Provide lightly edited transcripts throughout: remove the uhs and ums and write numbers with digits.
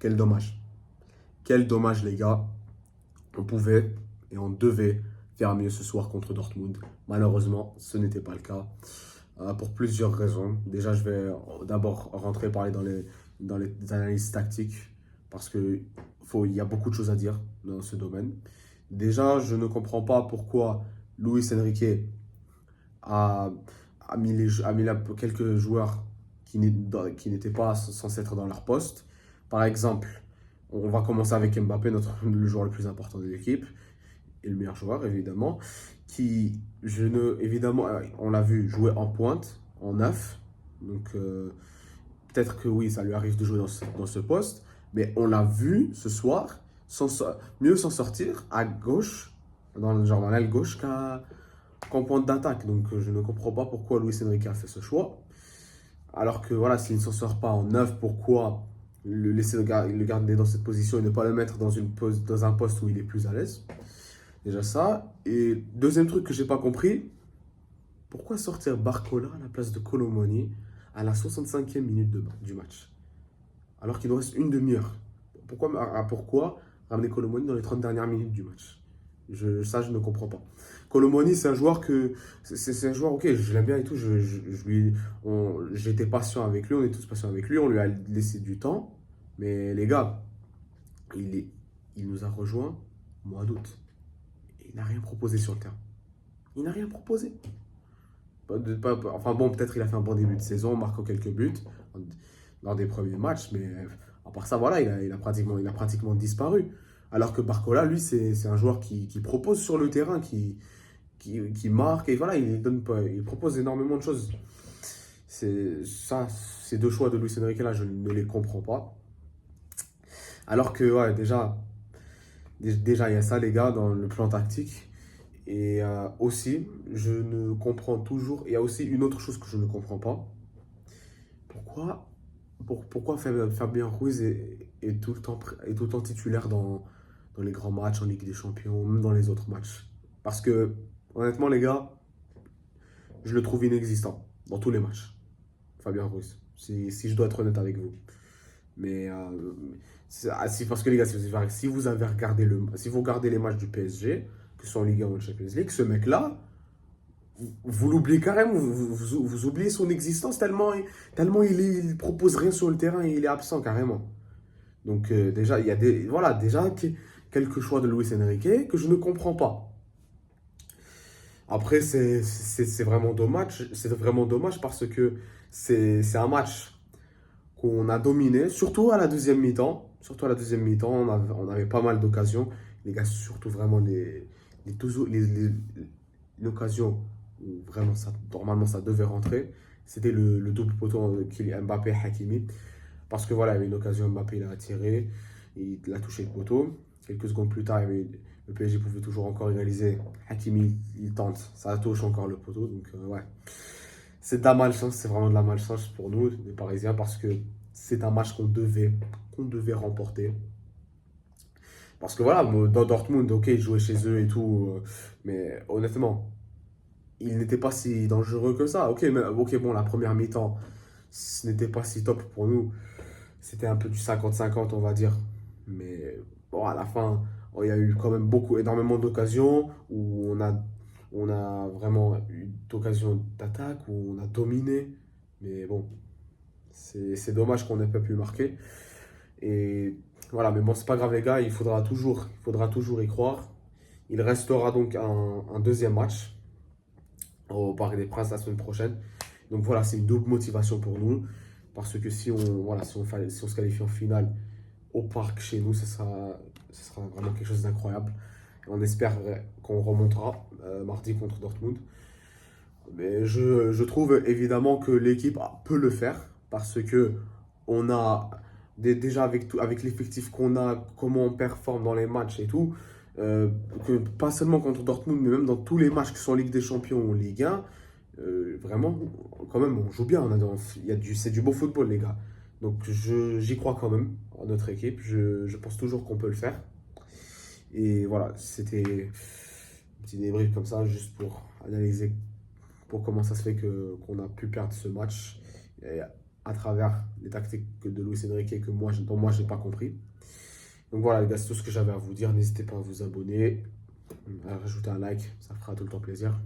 Quel dommage. Quel dommage, les gars. On pouvait et on devait faire mieux ce soir contre Dortmund. Malheureusement, ce n'était pas le cas. Pour plusieurs raisons. Déjà, je vais d'abord rentrer parler dans les analyses tactiques parce il y a beaucoup de choses à dire dans ce domaine. Déjà, je ne comprends pas pourquoi Luis Enrique a, a mis quelques joueurs qui n'étaient pas censés être dans leur poste. Par exemple, on va commencer avec Mbappé, le joueur le plus important de l'équipe et le meilleur joueur, évidemment. Évidemment, on l'a vu jouer en pointe, en neuf. Donc, peut-être que oui, ça lui arrive de jouer dans ce poste. Mais on l'a vu ce soir mieux s'en sortir à gauche, dans l'aile gauche, qu'en pointe d'attaque. Donc, je ne comprends pas pourquoi Luis Enrique a fait ce choix. Alors que voilà, s'il ne s'en sort pas en neuf, pourquoi le laisser le garder dans cette position et ne pas le mettre dans un poste où il est plus à l'aise? Déjà ça. Et deuxième truc que j'ai pas compris, pourquoi sortir Barcola à la place de Colomoni à la 65e minute du match? Alors qu'il nous reste une demi-heure. Pourquoi ramener Colomoni dans les 30 dernières minutes du match? Ça, je ne comprends pas. Colomoni, c'est un joueur c'est un joueur, ok, je l'aime bien et tout. J'étais patient avec lui, on est tous patients avec lui, on lui a laissé du temps. Mais les gars, il, est, il nous a rejoint au mois d'août. Il n'a rien proposé sur le terrain. Il n'a rien proposé. Enfin bon, peut-être il a fait un bon début de saison, marquant quelques buts dans des premiers matchs, mais à part ça, voilà, il a pratiquement disparu. Alors que Barcola, lui, c'est un joueur qui propose sur le terrain, qui marque, et voilà, il propose énormément de choses. Ces deux choix de Luis Enrique là, je ne les comprends pas. Alors que, ouais, déjà, il y a ça, les gars, dans le plan tactique. Et aussi, je ne comprends toujours. Il y a aussi une autre chose que je ne comprends pas. Pourquoi, pourquoi Fabien Ruiz est tout le temps titulaire dans les grands matchs en Ligue des Champions, même dans les autres matchs? Parce que, honnêtement, les gars, je le trouve inexistant dans tous les matchs. Fabien Ruiz, si je dois être honnête avec vous. Mais parce que les gars, si vous regardez les matchs du PSG, que ce soit en Ligue 1 ou en Champions League, ce mec-là, vous l'oubliez carrément, vous oubliez son existence tellement il propose rien sur le terrain et il est absent carrément. Donc déjà, il y a voilà, quelques choix de Luis Enrique que je ne comprends pas. Après, c'est vraiment dommage parce que c'est un match qu'on a dominé, surtout à la deuxième mi-temps. Surtout à la deuxième mi-temps, on avait pas mal d'occasions. Les gars, surtout vraiment l'occasion où vraiment normalement ça devait rentrer, c'était le double poteau Mbappé-Hakimi. Parce que voilà, il y avait une occasion, Mbappé il a tiré, il a touché le poteau. Quelques secondes plus tard, le PSG pouvait toujours encore égaliser. Hakimi, il tente, ça touche encore le poteau. Donc ouais, c'est de la malchance, c'est vraiment de la malchance pour nous, les Parisiens, parce que c'est un match qu'on devait remporter. Parce que voilà, dans Dortmund, ok, ils jouaient chez eux et tout, mais honnêtement, il n'était pas si dangereux que ça. Ok, ok, bon, la première mi-temps, ce n'était pas si top pour nous. C'était un peu du 50-50, on va dire. Mais bon, à la fin, il y a eu quand même énormément d'occasions où on a vraiment eu d'occasions d'attaque, où on a dominé. Mais bon, c'est dommage qu'on n'ait pas pu marquer. Et voilà, mais bon, c'est pas grave, les gars, il faudra toujours y croire. Il restera donc un deuxième match au Parc des Princes la semaine prochaine. Donc voilà, c'est une double motivation pour nous. Parce que si on se qualifie en finale au parc chez nous, ce sera vraiment quelque chose d'incroyable. On espère qu'on remontera mardi contre Dortmund. Mais je trouve évidemment que l'équipe peut le faire parce que on a déjà avec l'effectif qu'on a, comment on performe dans les matchs et tout, que pas seulement contre Dortmund, mais même dans tous les matchs qui sont en Ligue des Champions ou en Ligue 1, vraiment, quand même, on joue bien. C'est du beau football, les gars. Donc j'y crois quand même en notre équipe. Je pense toujours qu'on peut le faire. Et voilà, c'était un petit débrief comme ça, juste pour analyser pour comment ça se fait qu'on a pu perdre ce match. Et à travers les tactiques de Luis Enrique dont moi je n'ai pas compris. Donc voilà les gars, c'est tout ce que j'avais à vous dire. N'hésitez pas à vous abonner, à rajouter un like, ça fera tout le temps plaisir.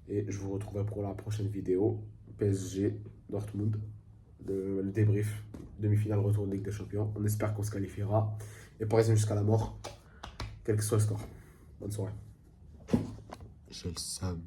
Et je vous retrouverai pour la prochaine vidéo. PSG Dortmund, le débrief, demi-finale retour de Ligue des Champions. On espère qu'on se qualifiera. Et Parisien jusqu'à la mort, quel que soit le score. Bonne soirée. J'ai le seum.